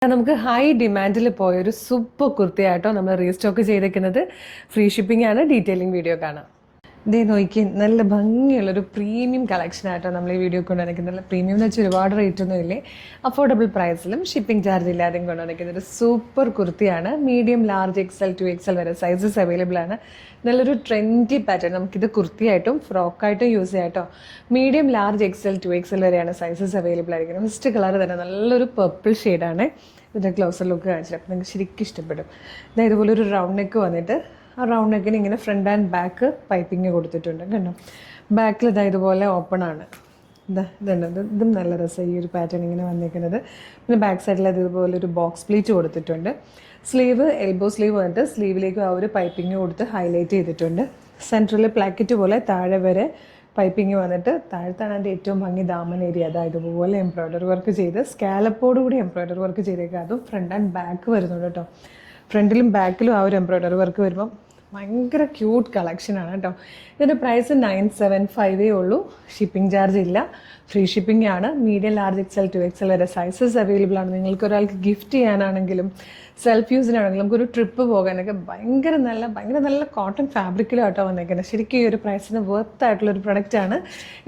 നമുക്ക് ഹൈ ഡിമാൻഡിൽ പോയൊരു സൂപ്പർ കുർത്തിയായിട്ടോ നമ്മൾ റീസ്റ്റോക്ക് ചെയ്തേക്കുന്നത്. ഫ്രീ ഷിപ്പിംഗ് ആണ്. ഡീറ്റെയിലിംഗ് വീഡിയോ കാണാം. ഇതേ നോക്കി നല്ല ഭംഗിയുള്ളൊരു പ്രീമിയം കളക്ഷനായിട്ടോ നമ്മൾ ഈ വീഡിയോ കൊണ്ടുവന്നിരിക്കുന്നത്. നല്ല പ്രീമിയം എന്ന് വെച്ചാൽ ഒരുപാട് റേറ്റ് ഒന്നും ഇല്ലേ, അഫോർഡബിൾ പ്രൈസിലും ഷിപ്പിംഗ് ചാർജ് ഇല്ലാതെയും കൊണ്ടുവന്നിരിക്കുന്നത് ഒരു സൂപ്പർ കുർത്തിയാണ്. Medium, large, XL to XL വരെ സൈസസ് അവൈലബിൾ ആണ്. നല്ലൊരു ട്രെൻഡി പാറ്റേൺ. നമുക്കിത് കുർത്തിയായിട്ടും ഫ്രോക്കായിട്ടും യൂസ് ചെയ്യാട്ടോ. Medium, large, XL to XL വരെയാണ് സൈസസ് അവൈലബിൾ ആയിരിക്കുന്നത്. ഫസ്റ്റ് കളർ തന്നെ നല്ലൊരു പർപ്പിൾ ഷെയ്ഡാണ്. ഇതിൻ്റെ ക്ലോസർ ലുക്ക് കാണിച്ചിട്ട് അപ്പോൾ നിങ്ങൾക്ക് ശരിക്കും ഇഷ്ടപ്പെടും. ഇതായത് ഇതുപോലെ ഒരു റൗണ്ട് നെക്ക് വന്നിട്ട് ആ റൗണ്ട് നെക്കിന് ഇങ്ങനെ ഫ്രണ്ട് ആൻഡ് ബാക്ക് പൈപ്പിങ് കൊടുത്തിട്ടുണ്ട്. കണ്ടോ, ബാക്കിൽ ഇതുപോലെ ഓപ്പൺ ആണ്. ഇതും നല്ല രസം ഈ ഒരു പാറ്റേൺ ഇങ്ങനെ വന്നിരിക്കുന്നത്. പിന്നെ ബാക്ക് സൈഡിൽ ഇതുപോലെ ഒരു ബോക്സ് പ്ലീറ്റ് കൊടുത്തിട്ടുണ്ട്. സ്ലീവ് എൽബോ സ്ലീവ് വന്നിട്ട് സ്ലീവിലേക്ക് ആ ഒരു പൈപ്പിങ് കൊടുത്ത് ഹൈലൈറ്റ് ചെയ്തിട്ടുണ്ട്. സെൻട്രൽ പ്ലാക്കറ്റ് പോലെ താഴെ വരെ പൈപ്പിങ് വന്നിട്ട് താഴത്താണ് അതിൻ്റെ ഏറ്റവും ഭംഗി ദാമൻ ഏരിയ. അതായത് ഇതുപോലെ എംബ്രോയ്ഡറി വർക്ക് ചെയ്ത് സ്കാലപ്പോടുകൂടി എംബ്രോയ്ഡറി വർക്ക് ചെയ്തേക്കുക. അതും ഫ്രണ്ട് ആൻഡ് ബാക്ക് വരുന്നുണ്ട് കേട്ടോ. ഫ്രണ്ടിലും ബാക്കിലും ആ ഒരു എംബ്രോയ്ഡറി വർക്ക് വരുമ്പം ഭയങ്കര ക്യൂട്ട് കളക്ഷനാണ് കേട്ടോ. ഇതിൻ്റെ പ്രൈസ് 975 ഉള്ളൂ. ഷിപ്പിംഗ് ചാർജ് ഇല്ല, ഫ്രീ ഷിപ്പിംഗ് ആണ്. Medium, large, XL to XL വരെ സൈസസ് അവൈലബിൾ ആണ്. നിങ്ങൾക്ക് ഒരാൾക്ക് ഗിഫ്റ്റ് ചെയ്യാനാണെങ്കിലും സെൽഫ് യൂസിനാണെങ്കിലും നമുക്കൊരു ട്രിപ്പ് പോകാനൊക്കെ ഭയങ്കര നല്ല കോട്ടൺ ഫാബ്രിക്കിലും ആട്ടോ വന്നേക്കുന്നത്. ശരിക്കും ഈ ഒരു പ്രൈസിന് വർത്ത് ആയിട്ടുള്ളൊരു പ്രൊഡക്റ്റാണ്.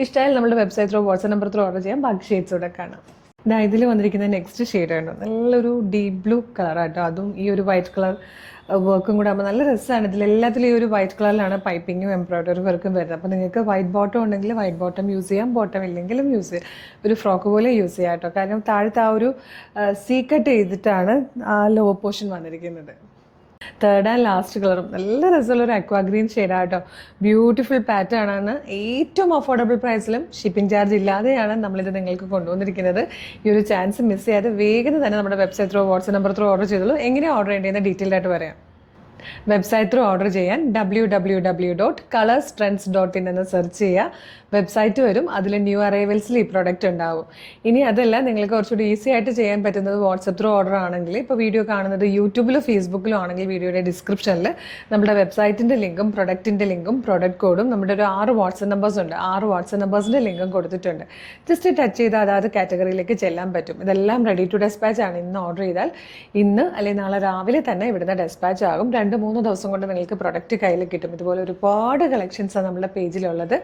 ഇഷ്ടമായാലും നമ്മുടെ website through, WhatsApp number through order ചെയ്യാം. ബാക്കി ഷെയ്ഡ്സ് കൂടെ കാണാം. ഇതിൽ വന്നിരിക്കുന്ന നെക്സ്റ്റ് ഷെയ്ഡ് ആണ് നല്ലൊരു ഡീപ് ബ്ലൂ കളറാട്ടോ. അതും ഈ ഒരു വൈറ്റ് കളർ വർക്കും കൂടെ ആകുമ്പോൾ നല്ല രസമാണ്. ഇതിലെല്ലാത്തിലും ഈ ഒരു വൈറ്റ് കളറിലാണ് പൈപ്പിങ്ങും എംബ്രോയ്ഡറി വർക്കും വരുന്നത്. അപ്പോൾ നിങ്ങൾക്ക് വൈറ്റ് ബോട്ടം ഉണ്ടെങ്കിൽ വൈറ്റ് ബോട്ടം യൂസ് ചെയ്യാം, ബോട്ടം ഇല്ലെങ്കിലും യൂസ് ചെയ്യാം. ഒരു ഫ്രോക്ക് പോലെ യൂസ് ചെയ്യാം കേട്ടോ. കാരണം താഴത്തെ ആ ഒരു സീ കട്ട് ചെയ്തിട്ടാണ് ആ ലോ പോർഷൻ വന്നിരിക്കുന്നത്. തേർഡ് ആൻഡ് ലാസ്റ്റ് കളറും നല്ല രസമുള്ളൊരു അക്വാ ഗ്രീൻ ഷെയ്ഡാട്ടോ. ബ്യൂട്ടിഫുൾ പാറ്റേൺ ആണ്. ഏറ്റവും അഫോർഡബിൾ പ്രൈസിലും ഷിപ്പിംഗ് ചാർജ് ഇല്ലാതെയാണ് നമ്മളിത് നിങ്ങൾക്ക് കൊണ്ടുവന്നിരിക്കുന്നത്. ഈ ഒരു ചാൻസ് മിസ് ചെയ്യാതെ വേഗം തന്നെ നമ്മുടെ website through, WhatsApp number through order ചെയ്തോളൂ. എങ്ങനെയാണ് ഓർഡർ ചെയ്യേണ്ടതെന്ന് ഡീറ്റെയിൽഡ് ആയിട്ട് പറയാം. വെബ്സൈറ്റ് ത്രൂ ഓർഡർ ചെയ്യാൻ www.colorstrends.in എന്ന് സെർച്ച് ചെയ്യുക. വെബ്സൈറ്റ് വരും, അതിൽ ന്യൂ അറൈവൽസിൽ ഈ പ്രോഡക്റ്റ് ഉണ്ടാവും. ഇനി അതല്ല, നിങ്ങൾക്ക് കുറച്ചുകൂടി ഈസി ആയിട്ട് ചെയ്യാൻ പറ്റുന്നത് വാട്സപ്പ് ത്രൂ ഓർഡർ ആണെങ്കിൽ, ഇപ്പോൾ വീഡിയോ കാണുന്നത് യൂട്യൂബിലോ ഫേസ്ബുക്കിലോ ആണെങ്കിൽ വീഡിയോയുടെ ഡിസ്ക്രിപ്ഷനിൽ നമ്മുടെ വെബ്സൈറ്റിൻ്റെ ലിങ്കും പ്രൊഡക്റ്റിൻ്റെ ലിങ്കും പ്രൊഡക്റ്റ് കോഡും നമ്മുടെ ഒരു 6 വാട്സപ്പ് നമ്പേഴ്സ് ഉണ്ട്. 6 വാട്സപ്പ് നമ്പേഴ്സിൻ്റെ ലിങ്കും കൊടുത്തിട്ടുണ്ട്. ജസ്റ്റ് ടച്ച് ചെയ്താൽ അതാത് കാറ്റഗറിയിലേക്ക് ചെല്ലാൻ പറ്റും. ഇതെല്ലാം റെഡി ടു ഡെസ്പാച്ച് ആണ്. ഇന്ന് ഓർഡർ ചെയ്താൽ ഇന്ന് അല്ലെങ്കിൽ നാളെ രാവിലെ തന്നെ ഇവിടുന്ന് ഡെസ്പാച്ച് ആകും. 2-3 ദിവസം കൊണ്ട് നിങ്ങൾക്ക് പ്രൊഡക്റ്റ് കയ്യിൽ കിട്ടും. ഇതുപോലെ ഒരുപാട് കളക്ഷൻസാണ് നമ്മുടെ പേജിലുള്ളത്.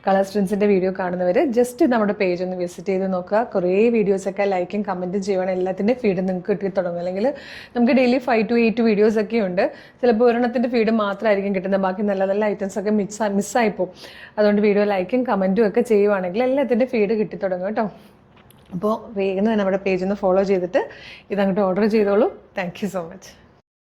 കളർ സ്ട്രെൻസിൻ്റെ വീഡിയോ കാണുന്നവർ ജസ്റ്റ് നമ്മുടെ പേജ് ഒന്ന് വിസിറ്റ് ചെയ്ത് നോക്കുക. കുറേ വീഡിയോസൊക്കെ ലൈക്കും കമൻറ്റും ചെയ്യണം. എല്ലാത്തിൻ്റെ ഫീഡ് നിങ്ങൾക്ക് കിട്ടി തുടങ്ങും. അല്ലെങ്കിൽ നമുക്ക് ഡെയിലി 5 to 8 വീഡിയോസൊക്കെ ഉണ്ട്. ചിലപ്പോൾ ഒരെണ്ണത്തിൻ്റെ ഫീഡ് മാത്രമായിരിക്കും കിട്ടുന്നത്. ബാക്കി നല്ല നല്ല ഐറ്റംസൊക്കെ മിസ്സായിപ്പോവും. അതുകൊണ്ട് വീഡിയോ ലൈക്കും കമൻറ്റും ഒക്കെ ചെയ്യുവാണെങ്കിൽ എല്ലാത്തിൻ്റെ ഫീഡ് കിട്ടി തുടങ്ങും കേട്ടോ. അപ്പോൾ വേഗം നമ്മുടെ പേജ് ഒന്ന് ഫോളോ ചെയ്തിട്ട് ഇതങ്ങോട്ട് ഓർഡർ ചെയ്തോളൂ. Thank you so much.